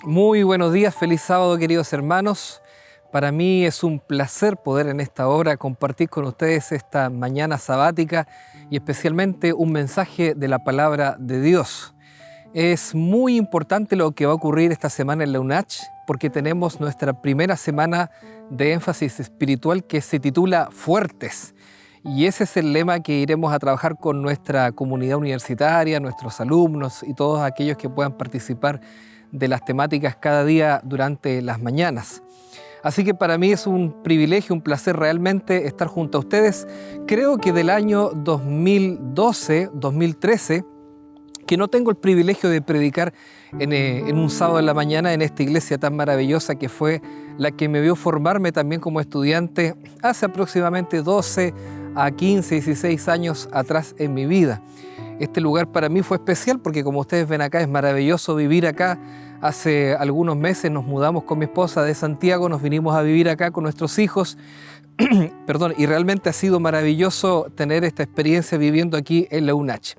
Muy buenos días, feliz sábado, queridos hermanos. Para mí es un placer poder en esta hora compartir con ustedes esta mañana sabática y especialmente un mensaje de la palabra de Dios. Es muy importante lo que va a ocurrir esta semana en la UNACH porque tenemos nuestra primera semana de énfasis espiritual que se titula Fuertes. Y ese es el lema que iremos a trabajar con nuestra comunidad universitaria, nuestros alumnos y todos aquellos que puedan participar de las temáticas cada día durante las mañanas. Así que para mí es un privilegio, un placer realmente estar junto a ustedes. Creo que del año 2012, 2013, que no tengo el privilegio de predicar en un sábado de la mañana en esta iglesia tan maravillosa que fue la que me vio formarme también como estudiante hace aproximadamente 12 a 15, 16 años atrás en mi vida. Este lugar para mí fue especial porque, como ustedes ven acá, es maravilloso vivir acá. Hace algunos meses nos mudamos con mi esposa de Santiago, nos vinimos a vivir acá con nuestros hijos. Y realmente ha sido maravilloso tener esta experiencia viviendo aquí en la UNACH.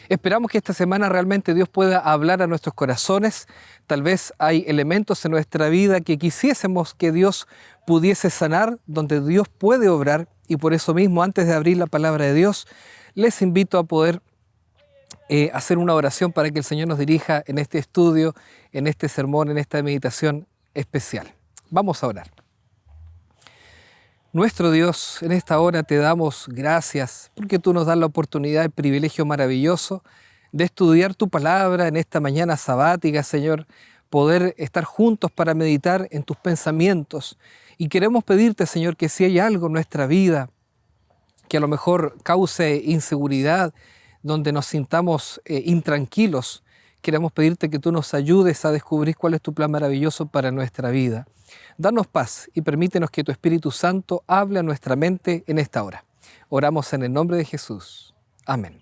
Esperamos que esta semana realmente Dios pueda hablar a nuestros corazones. Tal vez hay elementos en nuestra vida que quisiésemos que Dios pudiese sanar, donde Dios puede obrar. Y por eso mismo, antes de abrir la palabra de Dios, les invito a poder hacer una oración para que el Señor nos dirija en este estudio, en este sermón, en esta meditación especial. Vamos a orar. Nuestro Dios, en esta hora te damos gracias porque tú nos das la oportunidad, el privilegio maravilloso de estudiar tu palabra en esta mañana sabática, Señor, poder estar juntos para meditar en tus pensamientos. Y queremos pedirte, Señor, que si hay algo en nuestra vida que a lo mejor cause inseguridad, donde nos sintamos intranquilos, queremos pedirte que tú nos ayudes a descubrir cuál es tu plan maravilloso para nuestra vida. Danos paz y permítenos que tu Espíritu Santo hable a nuestra mente en esta hora. Oramos en el nombre de Jesús. Amén.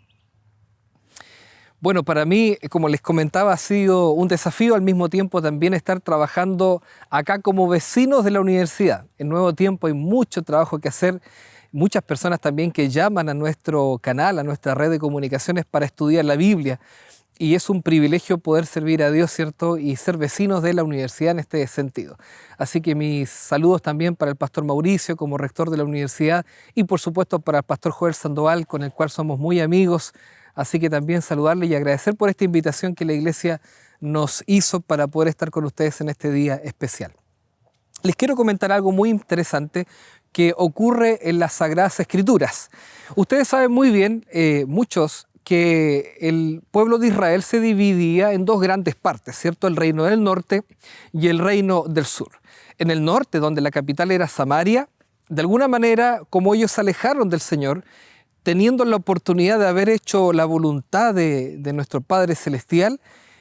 Bueno, para mí, como les comentaba, ha sido un desafío al mismo tiempo también estar trabajando acá como vecinos de la universidad. En Nuevo Tiempo hay mucho trabajo que hacer. Muchas personas también que llaman a nuestro canal, a nuestra red de comunicaciones para estudiar la Biblia. Y es un privilegio poder servir a Dios, ¿cierto? Y ser vecinos de la universidad en este sentido. Así que mis saludos también para el pastor Mauricio como rector de la universidad y por supuesto para el pastor Joel Sandoval, con el cual somos muy amigos. Así que también saludarle y agradecer por esta invitación que la iglesia nos hizo para poder estar con ustedes en este día especial. Les quiero comentar algo muy interesante que ocurre en las Sagradas Escrituras. Ustedes saben muy bien, muchos, que el pueblo de Israel se dividía en dos grandes partes, ¿cierto? El reino del norte y el reino del sur. En el norte, donde la capital era Samaria, de alguna manera, como ellos se alejaron del Señor, teniendo la oportunidad de haber hecho la voluntad de nuestro Padre Celestial,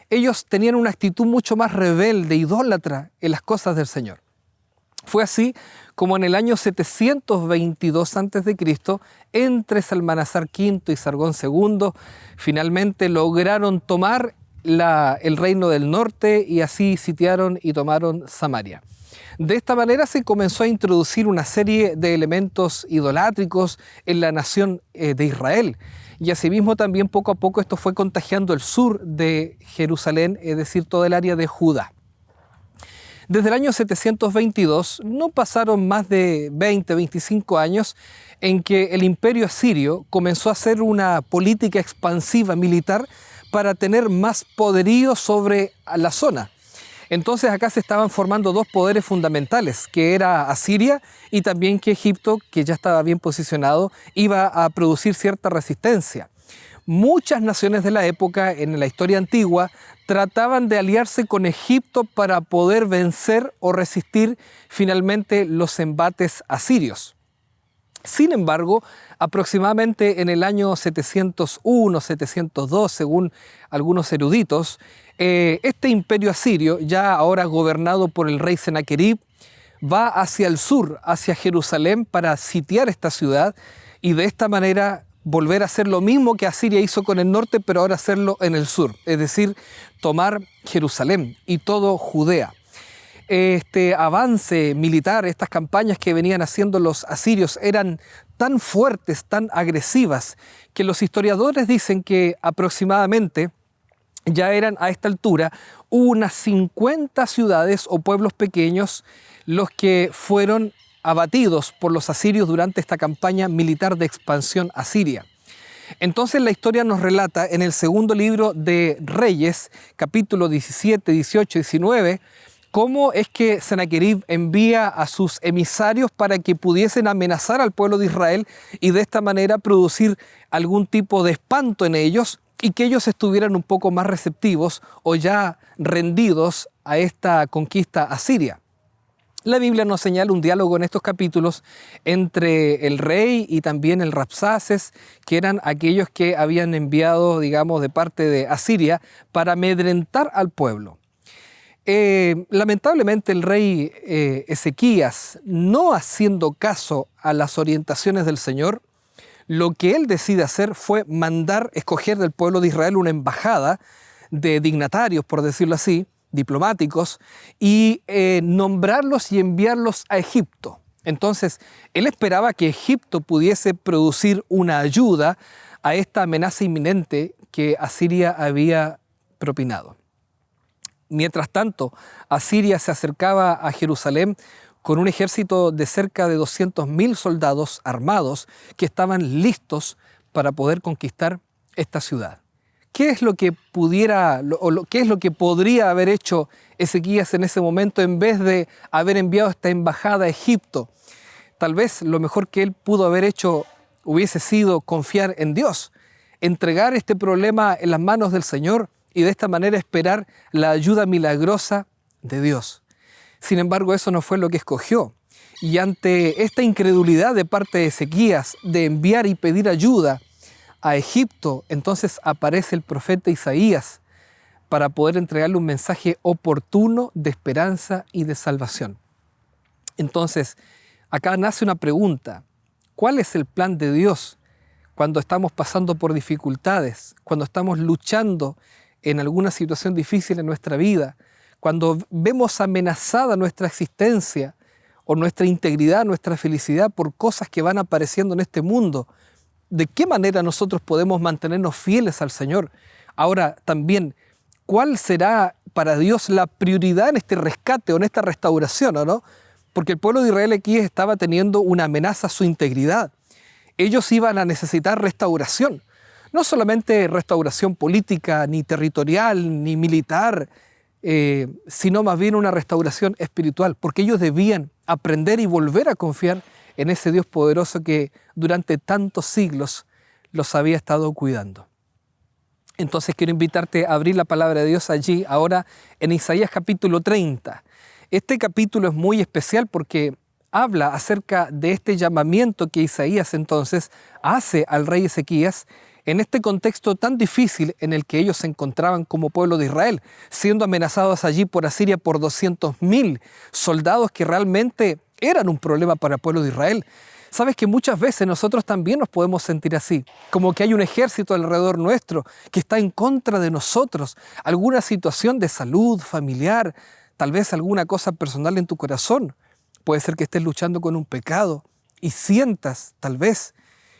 ellos tenían una actitud mucho más rebelde, idólatra en las cosas del Señor. Fue así como en el año 722 a.C., entre Salmanasar V y Sargón II, finalmente lograron tomar el reino del norte y así sitiaron y tomaron Samaria. De esta manera se comenzó a introducir una serie de elementos idolátricos en la nación de Israel. Y asimismo también poco a poco esto fue contagiando el sur de Jerusalén, es decir, toda el área de Judá. Desde el año 722 no pasaron más de 20, 25 años en que el imperio asirio comenzó a hacer una política expansiva militar para tener más poderío sobre la zona. Entonces acá se estaban formando dos poderes fundamentales, que era Asiria y también que Egipto, que ya estaba bien posicionado, iba a producir cierta resistencia. Muchas naciones de la época, en la historia antigua, trataban de aliarse con Egipto para poder vencer o resistir finalmente los embates asirios. Sin embargo, aproximadamente en el año 701, 702, según algunos eruditos, este imperio asirio, ya ahora gobernado por el rey Senaquerib, va hacia el sur, hacia Jerusalén, para sitiar esta ciudad y de esta manera volver a hacer lo mismo que Asiria hizo con el norte, pero ahora hacerlo en el sur, es decir, tomar Jerusalén y todo Judea. Este avance militar, estas campañas que venían haciendo los asirios eran tan fuertes, tan agresivas, que los historiadores dicen que aproximadamente ya eran a esta altura unas 50 ciudades o pueblos pequeños los que fueron abatidos por los asirios durante esta campaña militar de expansión asiria. Entonces la historia nos relata en el segundo libro de Reyes, capítulo 17, 18 y 19, cómo es que Sennacherib envía a sus emisarios para que pudiesen amenazar al pueblo de Israel y de esta manera producir algún tipo de espanto en ellos y que ellos estuvieran un poco más receptivos o ya rendidos a esta conquista asiria. La Biblia nos señala un diálogo en estos capítulos entre el rey y también el Rabsaces, que eran aquellos que habían enviado, digamos, de parte de Asiria para amedrentar al pueblo. Lamentablemente el rey Ezequías, no haciendo caso a las orientaciones del Señor, lo que él decide hacer fue escoger del pueblo de Israel una embajada de dignatarios, por decirlo así, diplomáticos, y nombrarlos y enviarlos a Egipto. Entonces, él esperaba que Egipto pudiese producir una ayuda a esta amenaza inminente que Asiria había propinado. Mientras tanto, Asiria se acercaba a Jerusalén con un ejército de cerca de 200.000 soldados armados que estaban listos para poder conquistar esta ciudad. ¿Qué es lo que qué es lo que podría haber hecho Ezequías en ese momento en vez de haber enviado esta embajada a Egipto? Tal vez lo mejor que él pudo haber hecho hubiese sido confiar en Dios, entregar este problema en las manos del Señor y de esta manera esperar la ayuda milagrosa de Dios. Sin embargo, eso no fue lo que escogió. Y ante esta incredulidad de parte de Ezequías de enviar y pedir ayuda a Egipto, entonces aparece el profeta Isaías para poder entregarle un mensaje oportuno de esperanza y de salvación. Entonces, acá nace una pregunta: ¿cuál es el plan de Dios cuando estamos pasando por dificultades, cuando estamos luchando en alguna situación difícil en nuestra vida, cuando vemos amenazada nuestra existencia o nuestra integridad, nuestra felicidad por cosas que van apareciendo en este mundo? ¿De qué manera nosotros podemos mantenernos fieles al Señor? Ahora también, ¿cuál será para Dios la prioridad en este rescate o en esta restauración, o no? Porque el pueblo de Israel aquí estaba teniendo una amenaza a su integridad. Ellos iban a necesitar restauración. No solamente restauración política, ni territorial, ni militar, sino más bien una restauración espiritual, porque ellos debían aprender y volver a confiar en ese Dios poderoso que durante tantos siglos los había estado cuidando. Entonces quiero invitarte a abrir la palabra de Dios allí, ahora en Isaías capítulo 30. Este capítulo es muy especial porque habla acerca de este llamamiento que Isaías entonces hace al rey Ezequías en este contexto tan difícil en el que ellos se encontraban como pueblo de Israel, siendo amenazados allí por Asiria por 200.000 soldados que realmente eran un problema para el pueblo de Israel. Sabes que muchas veces nosotros también nos podemos sentir así, como que hay un ejército alrededor nuestro que está en contra de nosotros, alguna situación de salud, familiar, tal vez alguna cosa personal en tu corazón. Puede ser que estés luchando con un pecado y sientas tal vez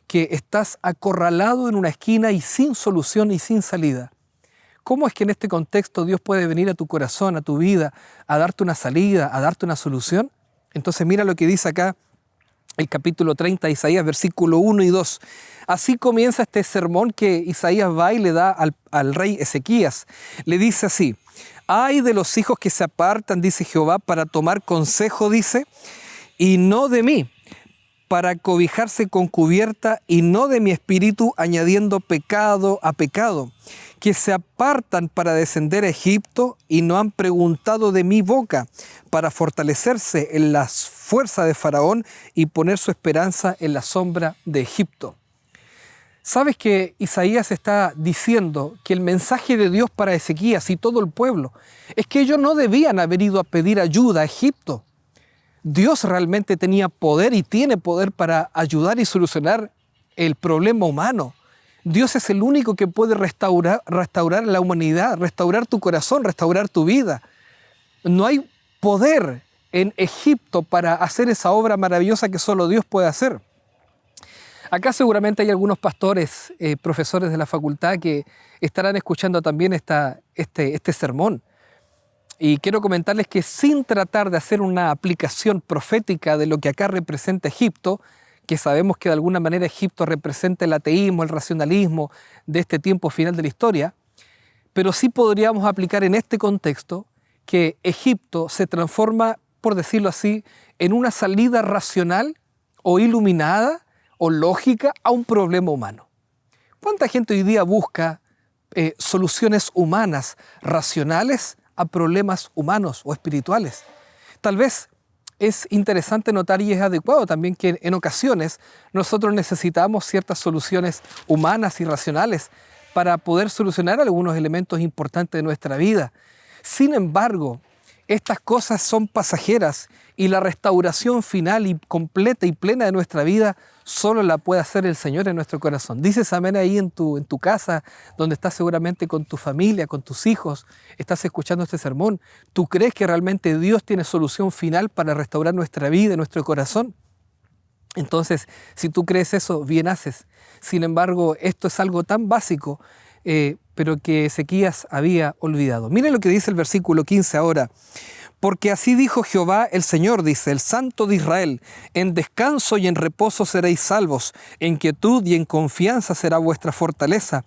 que estás acorralado en una esquina y sin solución y sin salida. ¿Cómo es que en este contexto Dios puede venir a tu corazón, a tu vida, a darte una salida, a darte una solución? Entonces mira lo que dice acá el capítulo 30 de Isaías, versículo 1 y 2. Así comienza este sermón que Isaías va y le da al rey Ezequías. Le dice así: ay de los hijos que se apartan, dice Jehová, para tomar consejo, dice, y no de mí, para cobijarse con cubierta y no de mi espíritu, añadiendo pecado a pecado, que se apartan para descender a Egipto y no han preguntado de mi boca, para fortalecerse en la fuerza de Faraón y poner su esperanza en la sombra de Egipto. ¿Sabes que Isaías está diciendo que el mensaje de Dios para Ezequías y todo el pueblo es que ellos no debían haber ido a pedir ayuda a Egipto? Dios realmente tenía poder y tiene poder para ayudar y solucionar el problema humano. Dios es el único que puede restaurar la humanidad, restaurar tu corazón, restaurar tu vida. No hay poder en Egipto para hacer esa obra maravillosa que solo Dios puede hacer. Acá seguramente hay algunos pastores, profesores de la facultad que estarán escuchando también este sermón. Y quiero comentarles que sin tratar de hacer una aplicación profética de lo que acá representa Egipto, que sabemos que de alguna manera Egipto representa el ateísmo, el racionalismo de este tiempo final de la historia, pero sí podríamos aplicar en este contexto que Egipto se transforma, por decirlo así, en una salida racional o iluminada o lógica a un problema humano. ¿Cuánta gente hoy día busca soluciones humanas, racionales a problemas humanos o espirituales? Tal vez es interesante notar y es adecuado también que en ocasiones nosotros necesitamos ciertas soluciones humanas y racionales para poder solucionar algunos elementos importantes de nuestra vida. Sin embargo, estas cosas son pasajeras y la restauración final y completa y plena de nuestra vida solo la puede hacer el Señor en nuestro corazón. Dices amén ahí en tu casa, donde estás seguramente con tu familia, con tus hijos, estás escuchando este sermón. ¿Tú crees que realmente Dios tiene solución final para restaurar nuestra vida, nuestro corazón? Entonces, si tú crees eso, bien haces. Sin embargo, esto es algo tan básico, pero que Ezequías había olvidado. Miren lo que dice el versículo 15 ahora. Porque así dijo Jehová el Señor, dice, el Santo de Israel, en descanso y en reposo seréis salvos, en quietud y en confianza será vuestra fortaleza,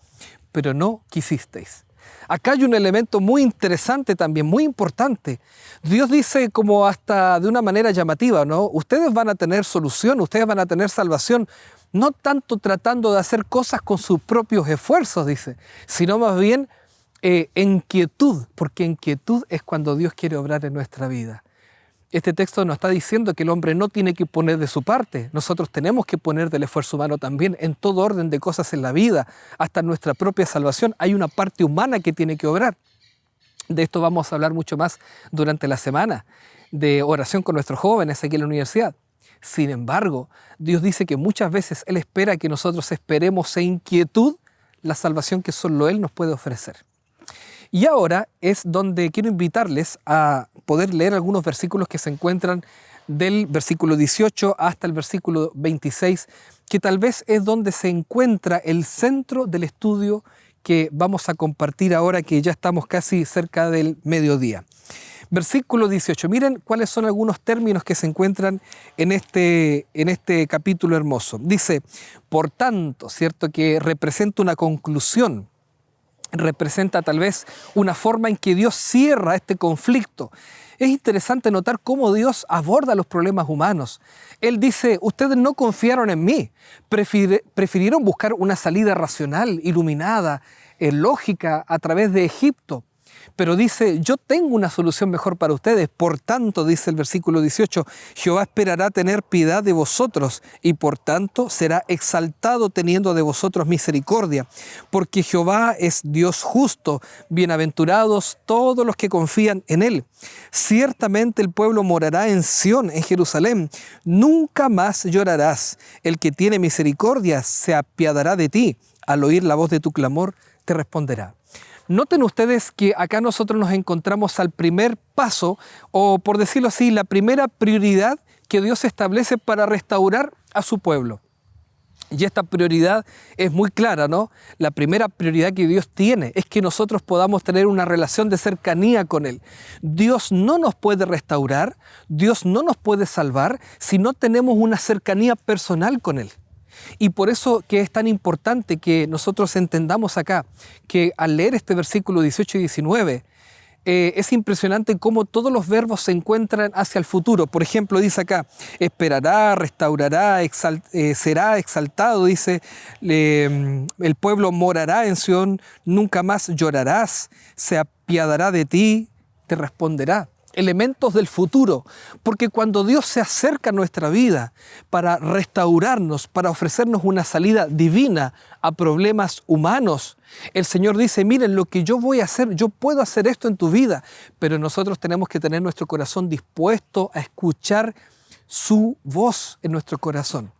pero no quisisteis. Acá hay un elemento muy interesante también, muy importante. Dios dice como hasta de una manera llamativa, ¿no? Ustedes van a tener solución, ustedes van a tener salvación, no tanto tratando de hacer cosas con sus propios esfuerzos, dice, sino más bien en quietud, porque en quietud es cuando Dios quiere obrar en nuestra vida. Este texto nos está diciendo que el hombre no tiene que poner de su parte. Nosotros tenemos que poner del esfuerzo humano también en todo orden de cosas en la vida, hasta en nuestra propia salvación. Hay una parte humana que tiene que obrar. De esto vamos a hablar mucho más durante la semana, de oración con nuestros jóvenes aquí en la universidad. Sin embargo, Dios dice que muchas veces Él espera que nosotros esperemos en quietud la salvación que solo Él nos puede ofrecer. Y ahora es donde quiero invitarles a poder leer algunos versículos que se encuentran del versículo 18 hasta el versículo 26, que tal vez es donde se encuentra el centro del estudio que vamos a compartir ahora que ya estamos casi cerca del mediodía. Versículo 18, miren cuáles son algunos términos que se encuentran en este capítulo hermoso. Dice, por tanto, ¿cierto? Que representa una conclusión, representa tal vez una forma en que Dios cierra este conflicto. Es interesante notar cómo Dios aborda los problemas humanos. Él dice, ustedes no confiaron en mí, prefirieron buscar una salida racional, iluminada, lógica a través de Egipto. Pero dice, yo tengo una solución mejor para ustedes. Por tanto, dice el versículo 18, Jehová esperará tener piedad de vosotros y por tanto será exaltado teniendo de vosotros misericordia. Porque Jehová es Dios justo, bienaventurados todos los que confían en Él. Ciertamente el pueblo morará en Sión, en Jerusalén. Nunca más llorarás. El que tiene misericordia se apiadará de ti. Al oír la voz de tu clamor, te responderá. Noten ustedes que acá nosotros nos encontramos al primer paso, o por decirlo así, la primera prioridad que Dios establece para restaurar a su pueblo. Y esta prioridad es muy clara, ¿no? La primera prioridad que Dios tiene es que nosotros podamos tener una relación de cercanía con Él. Dios no nos puede restaurar, Dios no nos puede salvar si no tenemos una cercanía personal con Él. Y por eso que es tan importante que nosotros entendamos acá que al leer este versículo 18 y 19 es impresionante cómo todos los verbos se encuentran hacia el futuro. Por ejemplo, dice acá, esperará, restaurará, será exaltado, dice, el pueblo morará en Sión, nunca más llorarás, se apiadará de ti, te responderá. Elementos del futuro, porque cuando Dios se acerca a nuestra vida para restaurarnos, para ofrecernos una salida divina a problemas humanos, el Señor dice, miren lo que yo voy a hacer, yo puedo hacer esto en tu vida, pero nosotros tenemos que tener nuestro corazón dispuesto a escuchar su voz en nuestro corazón.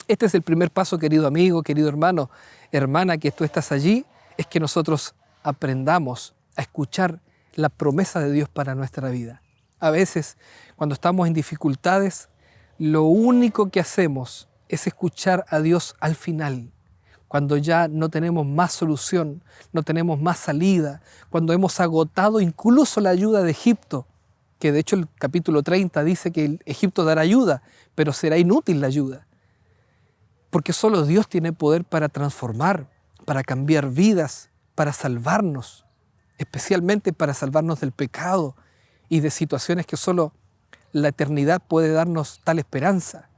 Este es el primer paso, querido amigo, querido hermano, hermana, que tú estás allí, es que nosotros aprendamos a escuchar la promesa de Dios para nuestra vida. A veces, cuando estamos en dificultades, lo único que hacemos es escuchar a Dios al final, cuando ya no tenemos más solución, no tenemos más salida, cuando hemos agotado incluso la ayuda de Egipto, que de hecho el capítulo 30 dice que Egipto dará ayuda, pero será inútil la ayuda, porque solo Dios tiene poder para transformar, para cambiar vidas, para salvarnos, especialmente para salvarnos del pecado y de situaciones que solo la eternidad puede darnos tal esperanza.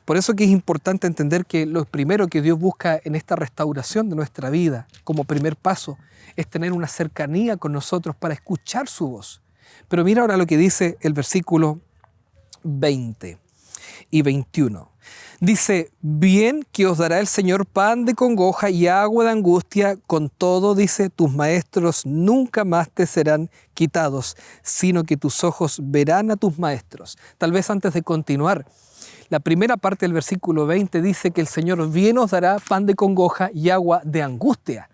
Por eso que es importante entender que lo primero que Dios busca en esta restauración de nuestra vida, como primer paso, es tener una cercanía con nosotros para escuchar su voz. Pero mira ahora lo que dice el versículo 20 y 21. Dice, bien que os dará el Señor pan de congoja y agua de angustia, con todo, dice, tus maestros nunca más te serán quitados, sino que tus ojos verán a tus maestros. Tal vez antes de continuar, la primera parte del versículo 20 dice que el Señor bien os dará pan de congoja y agua de angustia.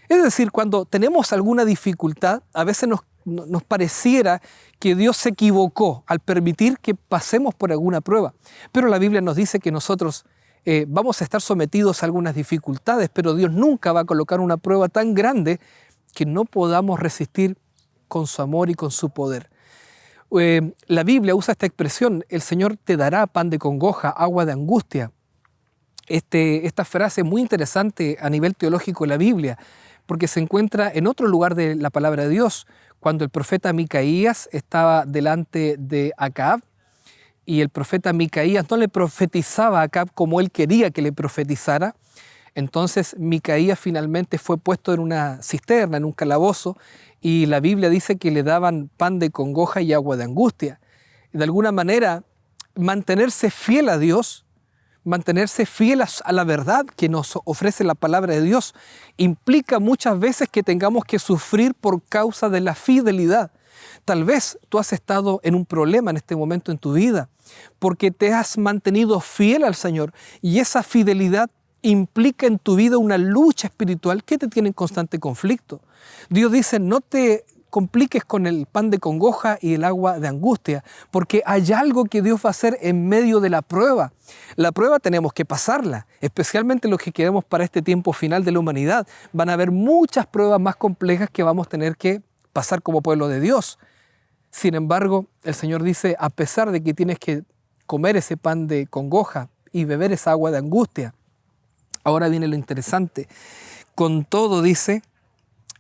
Es decir, cuando tenemos alguna dificultad, a veces nos pareciera que Dios se equivocó al permitir que pasemos por alguna prueba. Pero la Biblia nos dice que nosotros vamos a estar sometidos a algunas dificultades, pero Dios nunca va a colocar una prueba tan grande que no podamos resistir con su amor y con su poder. La Biblia usa esta expresión, el Señor te dará pan de congoja, agua de angustia. Esta frase es muy interesante a nivel teológico de la Biblia, porque se encuentra en otro lugar de la palabra de Dios, cuando el profeta Micaías estaba delante de Acab, y el profeta Micaías no le profetizaba a Acab como él quería que le profetizara. Entonces Micaías finalmente fue puesto en una cisterna, en un calabozo, y la Biblia dice que le daban pan de congoja y agua de angustia. De alguna manera, mantenerse fiel a Dios, mantenerse fiel a la verdad que nos ofrece la palabra de Dios, implica muchas veces que tengamos que sufrir por causa de la fidelidad. Tal vez tú has estado en un problema en este momento en tu vida porque te has mantenido fiel al Señor, y esa fidelidad implica en tu vida una lucha espiritual que te tiene en constante conflicto. Dios dice, no te compliques con el pan de congoja y el agua de angustia, porque hay algo que Dios va a hacer en medio de la prueba. La prueba tenemos que pasarla, especialmente los que queremos para este tiempo final de la humanidad. Van a haber muchas pruebas más complejas que vamos a tener que pasar como pueblo de Dios. Sin embargo, el Señor dice, a pesar de que tienes que comer ese pan de congoja y beber esa agua de angustia, ahora viene lo interesante. Con todo, dice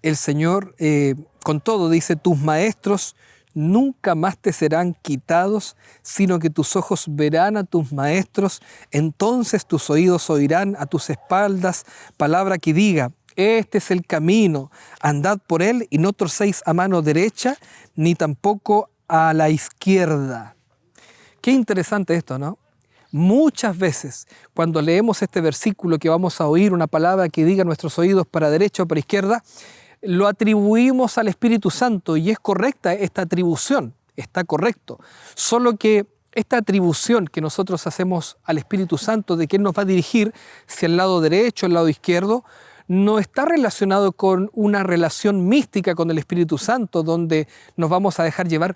el Señor, dice, tus maestros nunca más te serán quitados, sino que tus ojos verán a tus maestros, entonces tus oídos oirán a tus espaldas palabra que diga, este es el camino, andad por él y no torcéis a mano derecha, ni tampoco a la izquierda. Qué interesante esto, ¿no? Muchas veces, cuando leemos este versículo que vamos a oír una palabra que diga nuestros oídos para derecha o para izquierda, lo atribuimos al Espíritu Santo, y es correcta esta atribución, está correcto. Solo que esta atribución que nosotros hacemos al Espíritu Santo de que Él nos va a dirigir si al lado derecho o al lado izquierdo, no está relacionado con una relación mística con el Espíritu Santo, donde nos vamos a dejar llevar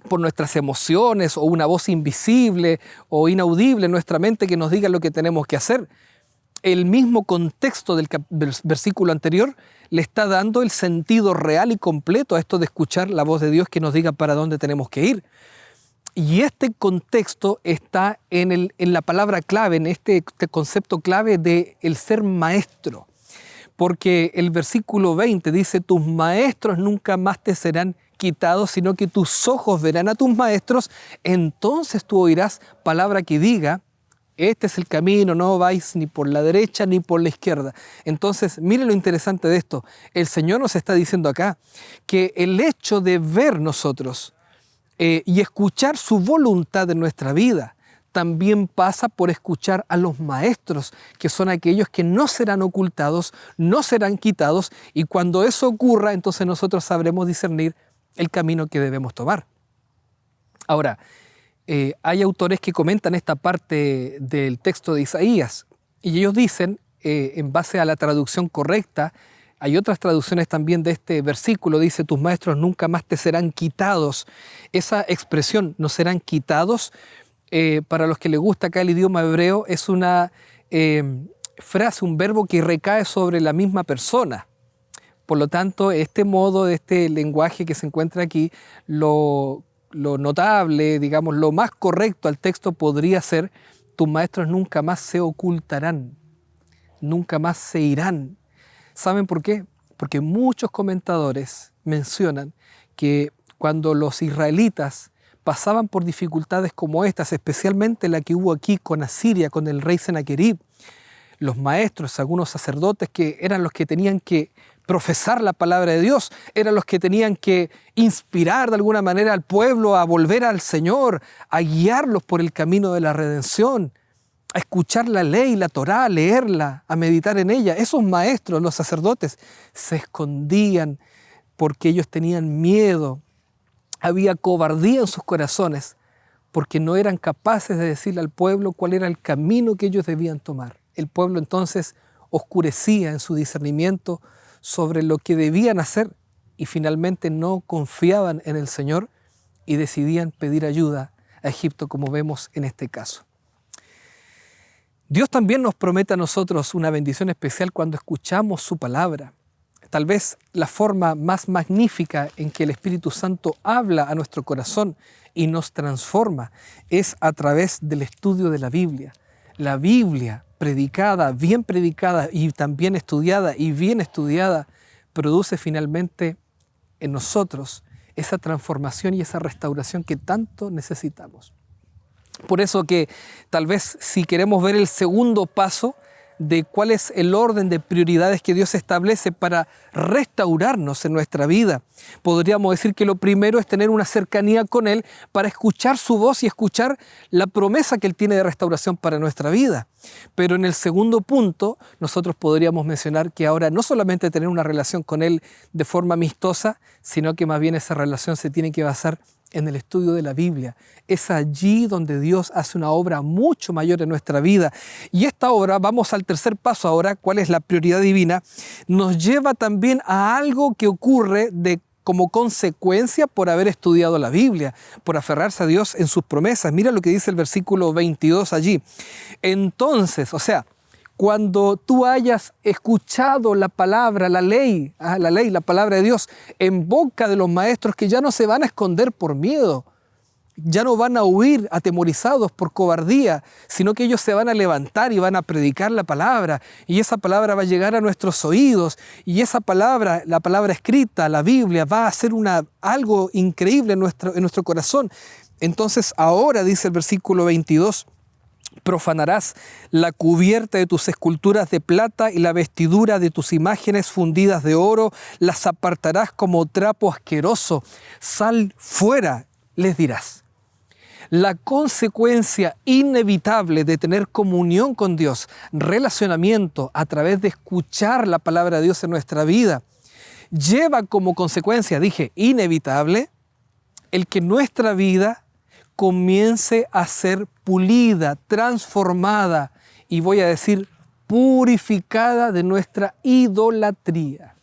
por nuestras emociones o una voz invisible o inaudible en nuestra mente que nos diga lo que tenemos que hacer. El mismo contexto del versículo anterior le está dando el sentido real y completo a esto de escuchar la voz de Dios que nos diga para dónde tenemos que ir. Y este contexto está en la palabra clave, en este concepto clave de el ser maestro. Porque el versículo 20 dice, tus maestros nunca más te serán quitados, sino que tus ojos verán a tus maestros, entonces tú oirás palabra que diga, este es el camino, no vais ni por la derecha ni por la izquierda. Entonces, mire lo interesante de esto. El Señor nos está diciendo acá que el hecho de ver nosotros y escuchar su voluntad en nuestra vida también pasa por escuchar a los maestros, que son aquellos que no serán ocultados, no serán quitados, y cuando eso ocurra, entonces nosotros sabremos discernir el camino que debemos tomar. Ahora, hay autores que comentan esta parte del texto de Isaías, y ellos dicen, en base a la traducción correcta, hay otras traducciones también de este versículo, dice, tus maestros nunca más te serán quitados. Esa expresión, no serán quitados, para los que les gusta acá el idioma hebreo, es una frase, un verbo que recae sobre la misma persona. Por lo tanto, este modo, este lenguaje que se encuentra aquí, lo notable, digamos, lo más correcto al texto podría ser: tus maestros nunca más se ocultarán, nunca más se irán. ¿Saben por qué? Porque muchos comentadores mencionan que cuando los israelitas pasaban por dificultades como estas, especialmente la que hubo aquí con Asiria, con el rey Sennacherib, los maestros, algunos sacerdotes que eran los que tenían que profesar la palabra de Dios, eran los que tenían que inspirar de alguna manera al pueblo a volver al Señor, a guiarlos por el camino de la redención, a escuchar la ley, la Torá, a leerla, a meditar en ella. Esos maestros, los sacerdotes, se escondían porque ellos tenían miedo. Había cobardía en sus corazones porque no eran capaces de decirle al pueblo cuál era el camino que ellos debían tomar. El pueblo entonces oscurecía en su discernimiento sobre lo que debían hacer y finalmente no confiaban en el Señor y decidían pedir ayuda a Egipto, como vemos en este caso. Dios también nos promete a nosotros una bendición especial cuando escuchamos su palabra. Tal vez la forma más magnífica en que el Espíritu Santo habla a nuestro corazón y nos transforma es a través del estudio de la Biblia. La Biblia predicada y también estudiada y bien estudiada produce finalmente en nosotros esa transformación y esa restauración que tanto necesitamos. Por eso que tal vez si queremos ver el segundo paso de cuál es el orden de prioridades que Dios establece para restaurarnos en nuestra vida, podríamos decir que lo primero es tener una cercanía con Él para escuchar su voz y escuchar la promesa que Él tiene de restauración para nuestra vida. Pero en el segundo punto, nosotros podríamos mencionar que ahora no solamente tener una relación con Él de forma amistosa, sino que más bien esa relación se tiene que basar en el estudio de la Biblia. Es allí donde Dios hace una obra mucho mayor en nuestra vida. Y esta obra, vamos al tercer paso ahora, ¿cuál es la prioridad divina? Nos lleva también a algo que ocurre como consecuencia por haber estudiado la Biblia, por aferrarse a Dios en sus promesas. Mira lo que dice el versículo 22 allí. Entonces, cuando tú hayas escuchado la palabra, la ley, la palabra de Dios en boca de los maestros, que ya no se van a esconder por miedo, ya no van a huir atemorizados por cobardía, sino que ellos se van a levantar y van a predicar la palabra, y esa palabra va a llegar a nuestros oídos, y esa palabra, la palabra escrita, la Biblia, va a hacer algo increíble en nuestro corazón. Entonces ahora, dice el versículo 22, profanarás la cubierta de tus esculturas de plata y la vestidura de tus imágenes fundidas de oro, las apartarás como trapo asqueroso. Sal fuera, les dirás. La consecuencia inevitable de tener comunión con Dios, relacionamiento a través de escuchar la palabra de Dios en nuestra vida, lleva como consecuencia, inevitable, el que nuestra vida comience a ser pulida, transformada y voy a decir purificada de nuestra idolatría.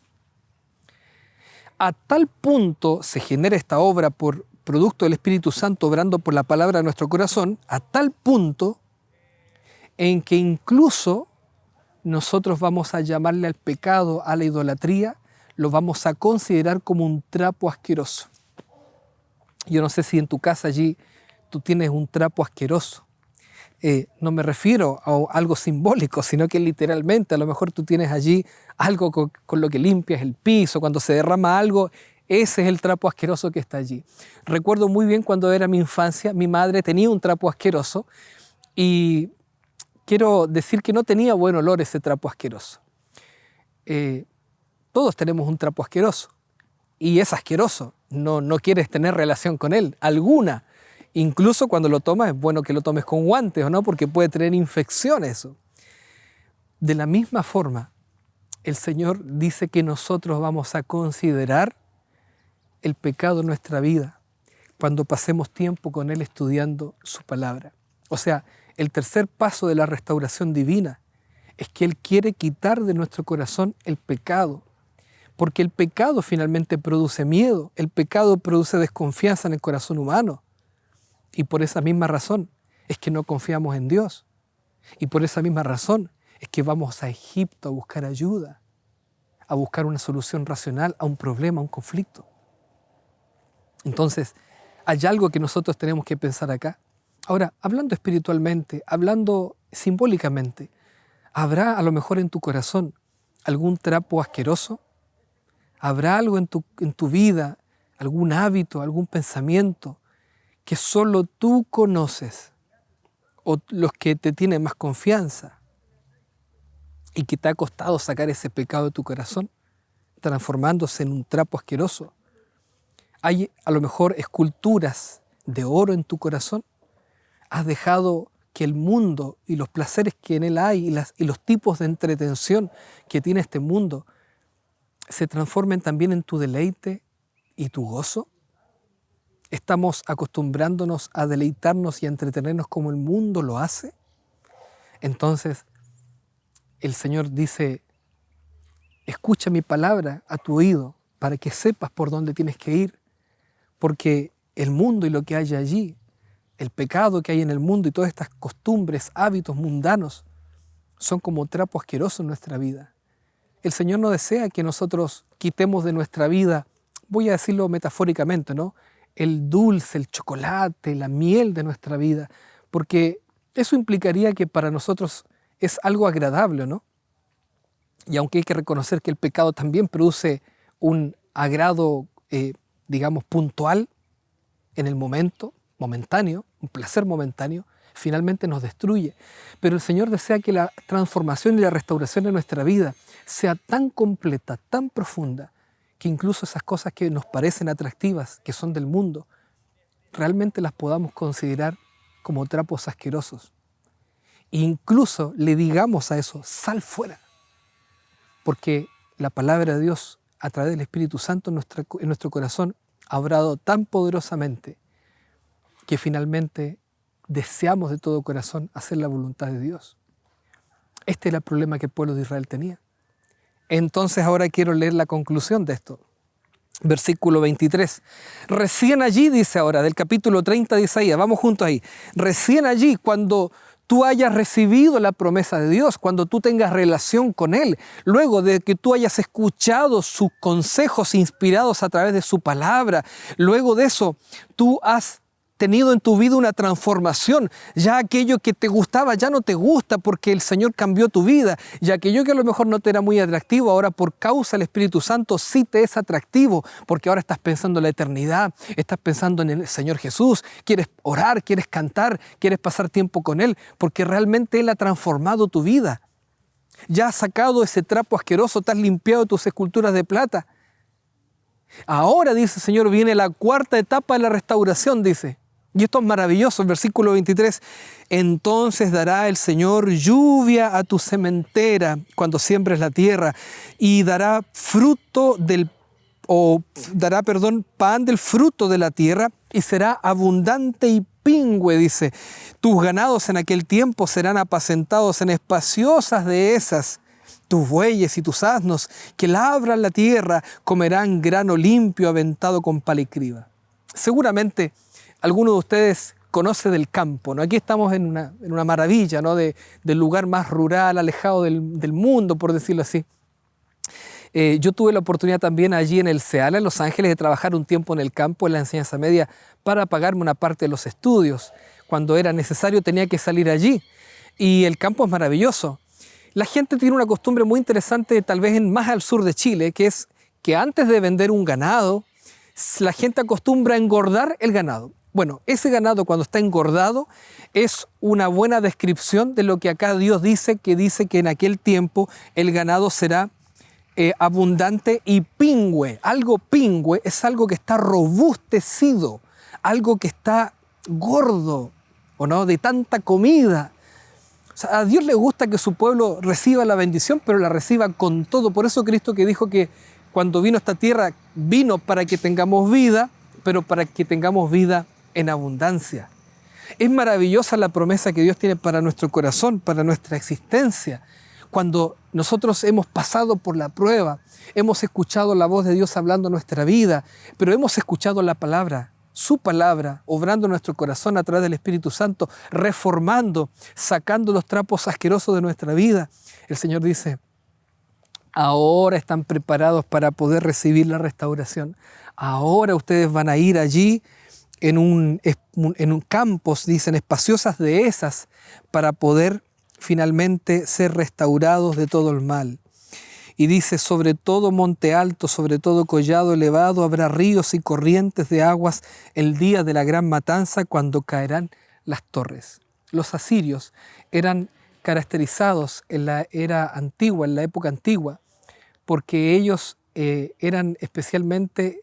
A tal punto se genera esta obra por producto del Espíritu Santo obrando por la palabra de nuestro corazón, a tal punto en que incluso nosotros vamos a llamarle al pecado, a la idolatría, lo vamos a considerar como un trapo asqueroso. Yo no sé si en tu casa allí tú tienes un trapo asqueroso. No me refiero a algo simbólico, sino que literalmente a lo mejor tú tienes allí algo con lo que limpias el piso, cuando se derrama algo, ese es el trapo asqueroso que está allí. Recuerdo muy bien cuando era mi infancia, mi madre tenía un trapo asqueroso y quiero decir que no tenía buen olor ese trapo asqueroso. Todos tenemos un trapo asqueroso y es asqueroso, no quieres tener relación con él, alguna. Incluso cuando lo tomas es bueno que lo tomes con guantes, ¿o no? Porque puede tener infección eso. De la misma forma, el Señor dice que nosotros vamos a considerar el pecado en nuestra vida cuando pasemos tiempo con Él estudiando su palabra. El tercer paso de la restauración divina es que Él quiere quitar de nuestro corazón el pecado, porque el pecado finalmente produce miedo, el pecado produce desconfianza en el corazón humano. Y por esa misma razón es que no confiamos en Dios. Y por esa misma razón es que vamos a Egipto a buscar ayuda, a buscar una solución racional a un problema, a un conflicto. Entonces, hay algo que nosotros tenemos que pensar acá. Ahora, hablando espiritualmente, hablando simbólicamente, ¿habrá a lo mejor en tu corazón algún trapo asqueroso? ¿Habrá algo en tu vida, algún hábito, algún pensamiento que solo tú conoces o los que te tienen más confianza y que te ha costado sacar ese pecado de tu corazón, transformándose en un trapo asqueroso? ¿Hay a lo mejor esculturas de oro en tu corazón? ¿Has dejado que el mundo y los placeres que en él hay y los tipos de entretención que tiene este mundo se transformen también en tu deleite y tu gozo? ¿Estamos acostumbrándonos a deleitarnos y a entretenernos como el mundo lo hace? Entonces, el Señor dice, escucha mi palabra a tu oído para que sepas por dónde tienes que ir, porque el mundo y lo que hay allí, el pecado que hay en el mundo y todas estas costumbres, hábitos mundanos, son como trapo asqueroso en nuestra vida. El Señor no desea que nosotros quitemos de nuestra vida, voy a decirlo metafóricamente, ¿no?, el dulce, el chocolate, la miel de nuestra vida, porque eso implicaría que para nosotros es algo agradable, ¿no? Y aunque hay que reconocer que el pecado también produce un agrado, digamos, puntual en el momento, momentáneo, un placer momentáneo, finalmente nos destruye. Pero el Señor desea que la transformación y la restauración de nuestra vida sea tan completa, tan profunda, que incluso esas cosas que nos parecen atractivas, que son del mundo, realmente las podamos considerar como trapos asquerosos. E incluso le digamos a eso, sal fuera. Porque la palabra de Dios, a través del Espíritu Santo en nuestro corazón, ha obrado tan poderosamente que finalmente deseamos de todo corazón hacer la voluntad de Dios. Este era el problema que el pueblo de Israel tenía. Entonces ahora quiero leer la conclusión de esto. Versículo 23. Recién allí, dice ahora, del capítulo 30 de Isaías, vamos juntos ahí. Recién allí, cuando tú hayas recibido la promesa de Dios, cuando tú tengas relación con Él, luego de que tú hayas escuchado sus consejos inspirados a través de su palabra, luego de eso tú has tenido en tu vida una transformación, ya aquello que te gustaba ya no te gusta porque el Señor cambió tu vida, y aquello que a lo mejor no te era muy atractivo, ahora por causa del Espíritu Santo sí te es atractivo, porque ahora estás pensando en la eternidad, estás pensando en el Señor Jesús, quieres orar, quieres cantar, quieres pasar tiempo con Él, porque realmente Él ha transformado tu vida. Ya has sacado ese trapo asqueroso, te has limpiado tus esculturas de plata. Ahora, dice el Señor, viene la cuarta etapa de la restauración, dice. Y esto es maravilloso, el versículo 23. Entonces dará el Señor lluvia a tu sementera cuando siembres la tierra y dará pan del fruto de la tierra y será abundante y pingüe, dice. Tus ganados en aquel tiempo serán apacentados en espaciosas dehesas. Tus bueyes y tus asnos que labran la tierra comerán grano limpio aventado con pala y criba. Seguramente alguno de ustedes conoce del campo, ¿no? Aquí estamos en una maravilla, ¿no?, del lugar más rural, alejado del mundo, por decirlo así. Yo tuve la oportunidad también allí en el Ceala, en Los Ángeles, de trabajar un tiempo en el campo, en la enseñanza media, para pagarme una parte de los estudios. Cuando era necesario tenía que salir allí. Y el campo es maravilloso. La gente tiene una costumbre muy interesante, tal vez más al sur de Chile, que es que antes de vender un ganado, la gente acostumbra a engordar el ganado. Bueno, ese ganado cuando está engordado es una buena descripción de lo que acá Dios dice que en aquel tiempo el ganado será abundante y pingüe. Algo pingüe es algo que está robustecido, algo que está gordo, ¿o no?, de tanta comida. O sea, a Dios le gusta que su pueblo reciba la bendición, pero la reciba con todo. Por eso Cristo que dijo que cuando vino a esta tierra, vino para que tengamos vida, pero para que tengamos vida en abundancia. Es maravillosa la promesa que Dios tiene para nuestro corazón, para nuestra existencia. Cuando nosotros hemos pasado por la prueba, hemos escuchado la voz de Dios hablando en nuestra vida, pero hemos escuchado la palabra, su palabra, obrando en nuestro corazón a través del Espíritu Santo, reformando, sacando los trapos asquerosos de nuestra vida, el Señor dice, ahora están preparados para poder recibir la restauración. Ahora ustedes van a ir allí en un campos, dicen, espaciosas dehesas, para poder finalmente ser restaurados de todo el mal. Y dice, sobre todo monte alto, sobre todo collado elevado, habrá ríos y corrientes de aguas el día de la gran matanza, cuando caerán las torres. Los asirios eran caracterizados en la era antigua, en la época antigua, porque ellos eran especialmente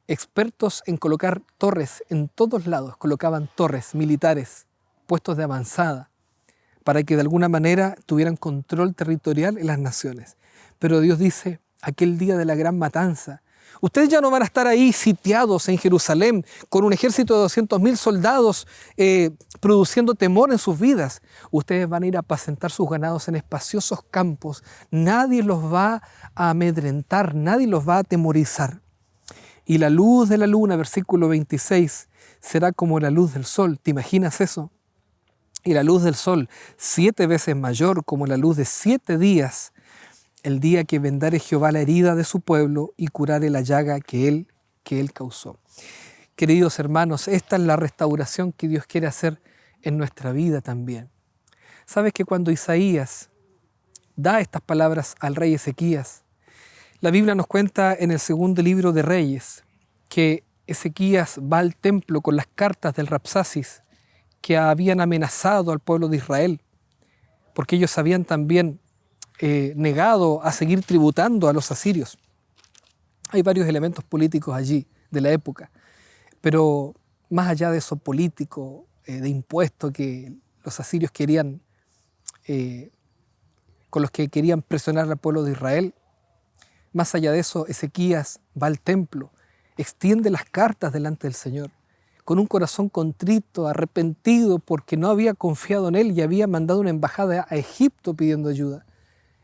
expertos en colocar torres en todos lados. Colocaban torres militares, puestos de avanzada, para que de alguna manera tuvieran control territorial en las naciones. Pero Dios dice, aquel día de la gran matanza, ustedes ya no van a estar ahí sitiados en Jerusalén con un ejército de 200.000 soldados produciendo temor en sus vidas. Ustedes van a ir a apacentar sus ganados en espaciosos campos. Nadie los va a amedrentar, nadie los va a atemorizar. Y la luz de la luna, versículo 26, será como la luz del sol. ¿Te imaginas eso? Y la luz del sol, 7 veces mayor, como la luz de 7 días, el día que vendare Jehová la herida de su pueblo y curare la llaga que él causó. Queridos hermanos, esta es la restauración que Dios quiere hacer en nuestra vida también. ¿Sabes que cuando Isaías da estas palabras al rey Ezequías, la Biblia nos cuenta en el segundo libro de Reyes que Ezequías va al templo con las cartas del Rapsacis que habían amenazado al pueblo de Israel, porque ellos habían también negado a seguir tributando a los asirios. Hay varios elementos políticos allí de la época, pero más allá de eso político, de impuestos que los asirios querían, con los que querían presionar al pueblo de Israel, más allá de eso, Ezequías va al templo, extiende las cartas delante del Señor, con un corazón contrito, arrepentido, porque no había confiado en él y había mandado una embajada a Egipto pidiendo ayuda.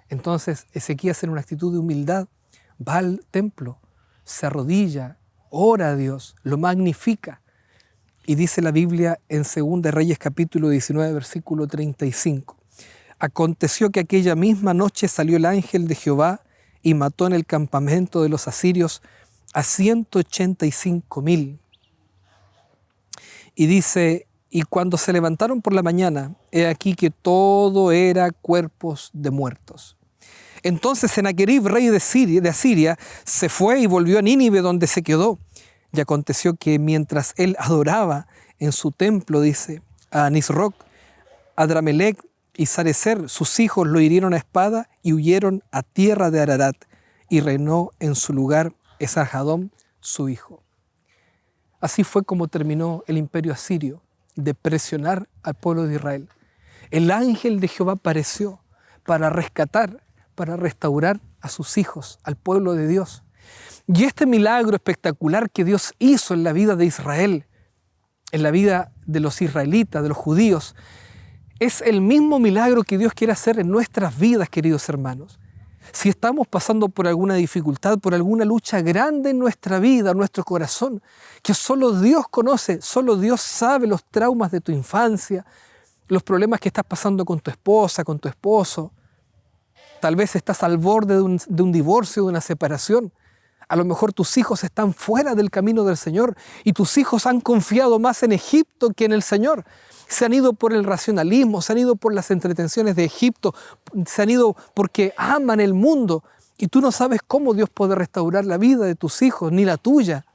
Entonces Ezequías, en una actitud de humildad, va al templo, se arrodilla, ora a Dios, lo magnifica. Y dice la Biblia en 2 Reyes capítulo 19, versículo 35. Aconteció que aquella misma noche salió el ángel de Jehová y mató en el campamento de los asirios a 185.000. Y dice, y cuando se levantaron por la mañana, he aquí que todo era cuerpos de muertos. Entonces Sennacherib, rey de Asiria, se fue y volvió a Nínive, donde se quedó. Y aconteció que mientras él adoraba en su templo, dice, a Nisroc, Adramelech y Sarecer, sus hijos lo hirieron a espada y huyeron a tierra de Ararat, y reinó en su lugar Esarhadón, su hijo. Así fue como terminó el imperio asirio, de presionar al pueblo de Israel. El ángel de Jehová apareció para rescatar, para restaurar a sus hijos, al pueblo de Dios. Y este milagro espectacular que Dios hizo en la vida de Israel, en la vida de los israelitas, de los judíos, es el mismo milagro que Dios quiere hacer en nuestras vidas, queridos hermanos. Si estamos pasando por alguna dificultad, por alguna lucha grande en nuestra vida, en nuestro corazón, que solo Dios conoce, solo Dios sabe los traumas de tu infancia, los problemas que estás pasando con tu esposa, con tu esposo. Tal vez estás al borde de un divorcio, de una separación. A lo mejor tus hijos están fuera del camino del Señor y tus hijos han confiado más en Egipto que en el Señor. Se han ido por el racionalismo, se han ido por las entretenciones de Egipto, se han ido porque aman el mundo y tú no sabes cómo Dios puede restaurar la vida de tus hijos, ni la tuya.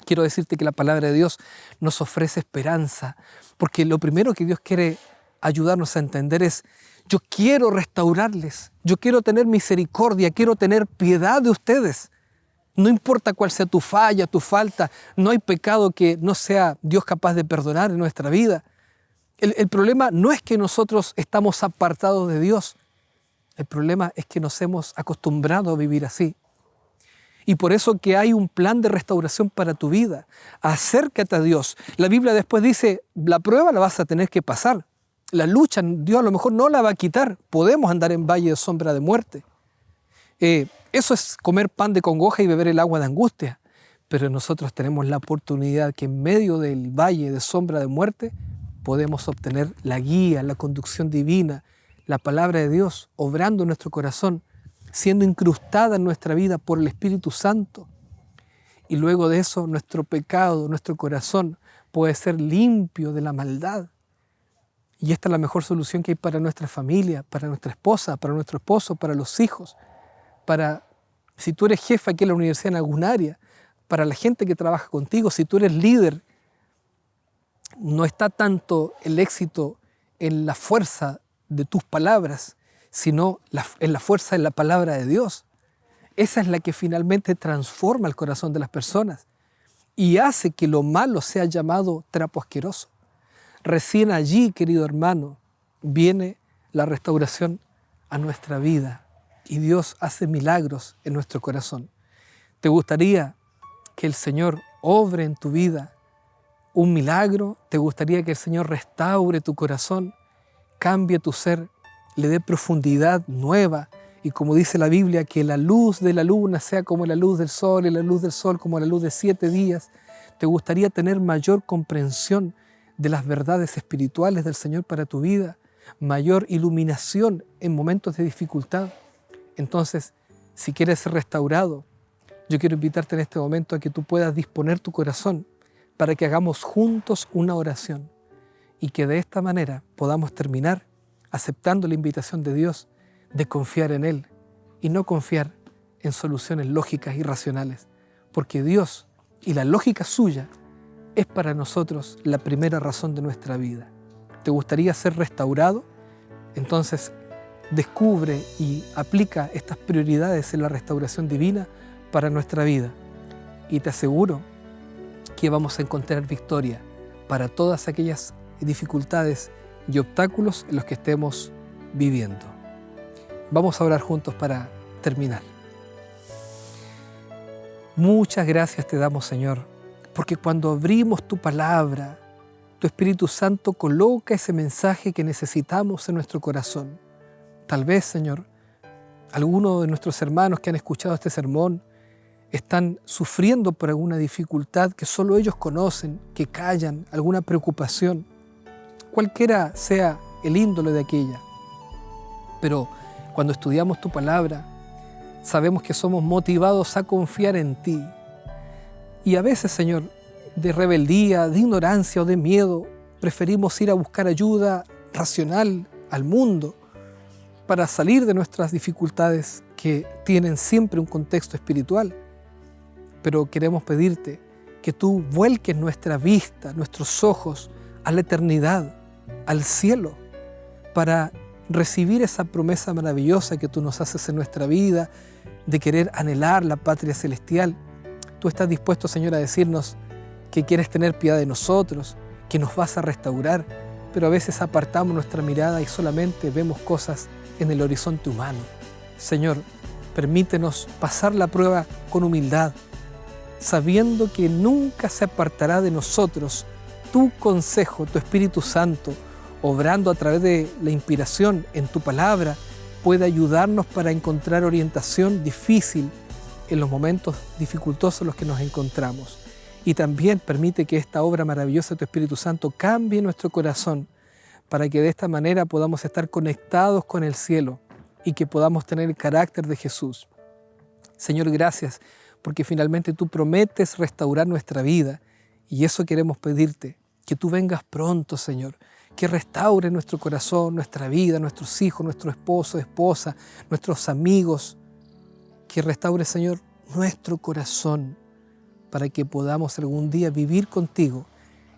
Quiero decirte que la palabra de Dios nos ofrece esperanza, porque lo primero que Dios quiere ayudarnos a entender es: yo quiero restaurarles, yo quiero tener misericordia, quiero tener piedad de ustedes. No importa cuál sea tu falla, tu falta, no hay pecado que no sea Dios capaz de perdonar en nuestra vida. El problema no es que nosotros estamos apartados de Dios, el problema es que nos hemos acostumbrado a vivir así. Y por eso que hay un plan de restauración para tu vida. Acércate a Dios. La Biblia después dice, la prueba la vas a tener que pasar. La lucha, Dios a lo mejor no la va a quitar. Podemos andar en valle de sombra de muerte. Eso es comer pan de congoja y beber el agua de angustia. pero nosotros tenemos la oportunidad que en medio del valle de sombra de muerte podemos obtener la guía, la conducción divina, la palabra de Dios obrando en nuestro corazón, siendo incrustada en nuestra vida por el Espíritu Santo. Y luego de eso nuestro pecado, nuestro corazón puede ser limpio de la maldad. Y esta es la mejor solución que hay para nuestra familia, para nuestra esposa, para nuestro esposo, para los hijos, para, si tú eres jefe aquí en la universidad en alguna área, para la gente que trabaja contigo, si tú eres líder, no está tanto el éxito en la fuerza de tus palabras, sino en la fuerza de la palabra de Dios. Esa es la que finalmente transforma el corazón de las personas y hace que lo malo sea llamado trapo asqueroso. Recién allí, querido hermano, viene la restauración a nuestra vida y Dios hace milagros en nuestro corazón. ¿Te gustaría que el Señor obre en tu vida un milagro? ¿Te gustaría que el Señor restaure tu corazón, cambie tu ser, le dé profundidad nueva? Y como dice la Biblia, que la luz de la luna sea como la luz del sol y la luz del sol como la luz de 7 días. ¿Te gustaría tener mayor comprensión de las verdades espirituales del Señor para tu vida? Mayor iluminación en momentos de dificultad. Entonces, si quieres ser restaurado, yo quiero invitarte en este momento a que tú puedas disponer tu corazón para que hagamos juntos una oración y que de esta manera podamos terminar aceptando la invitación de Dios de confiar en Él y no confiar en soluciones lógicas y racionales, porque Dios y la lógica suya es para nosotros la primera razón de nuestra vida. ¿Te gustaría ser restaurado? Entonces descubre y aplica estas prioridades en la restauración divina para nuestra vida y te aseguro que vamos a encontrar victoria para todas aquellas dificultades y obstáculos en los que estemos viviendo. Vamos a orar juntos para terminar. Muchas gracias te damos, Señor, porque cuando abrimos tu palabra, tu Espíritu Santo coloca ese mensaje que necesitamos en nuestro corazón. Tal vez, Señor, algunos de nuestros hermanos que han escuchado este sermón están sufriendo por alguna dificultad que solo ellos conocen, que callan, alguna preocupación, cualquiera sea el índole de aquella. Pero cuando estudiamos tu palabra, sabemos que somos motivados a confiar en ti. Y a veces, Señor, de rebeldía, de ignorancia o de miedo, preferimos ir a buscar ayuda racional al mundo para salir de nuestras dificultades que tienen siempre un contexto espiritual. Pero queremos pedirte que tú vuelques nuestra vista, nuestros ojos a la eternidad, al cielo, para recibir esa promesa maravillosa que tú nos haces en nuestra vida, de querer anhelar la patria celestial. Tú estás dispuesto, Señor, a decirnos que quieres tener piedad de nosotros, que nos vas a restaurar, pero a veces apartamos nuestra mirada y solamente vemos cosas en el horizonte humano. Señor, permítenos pasar la prueba con humildad, sabiendo que nunca se apartará de nosotros tu consejo, tu Espíritu Santo, obrando a través de la inspiración en tu palabra, puede ayudarnos para encontrar orientación difícil en los momentos dificultosos en los que nos encontramos. Y también permite que esta obra maravillosa de tu Espíritu Santo cambie nuestro corazón para que de esta manera podamos estar conectados con el cielo y que podamos tener el carácter de Jesús. Señor, gracias porque finalmente tú prometes restaurar nuestra vida y eso queremos pedirte, que tú vengas pronto, Señor, que restaure nuestro corazón, nuestra vida, nuestros hijos, nuestro esposo, esposa, nuestros amigos, que restaure, Señor, nuestro corazón para que podamos algún día vivir contigo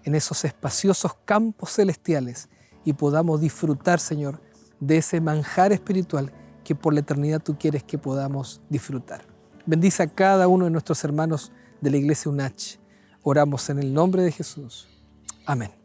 en esos espaciosos campos celestiales y podamos disfrutar, Señor, de ese manjar espiritual que por la eternidad tú quieres que podamos disfrutar. Bendice a cada uno de nuestros hermanos de la Iglesia UNACH. Oramos en el nombre de Jesús. Amén.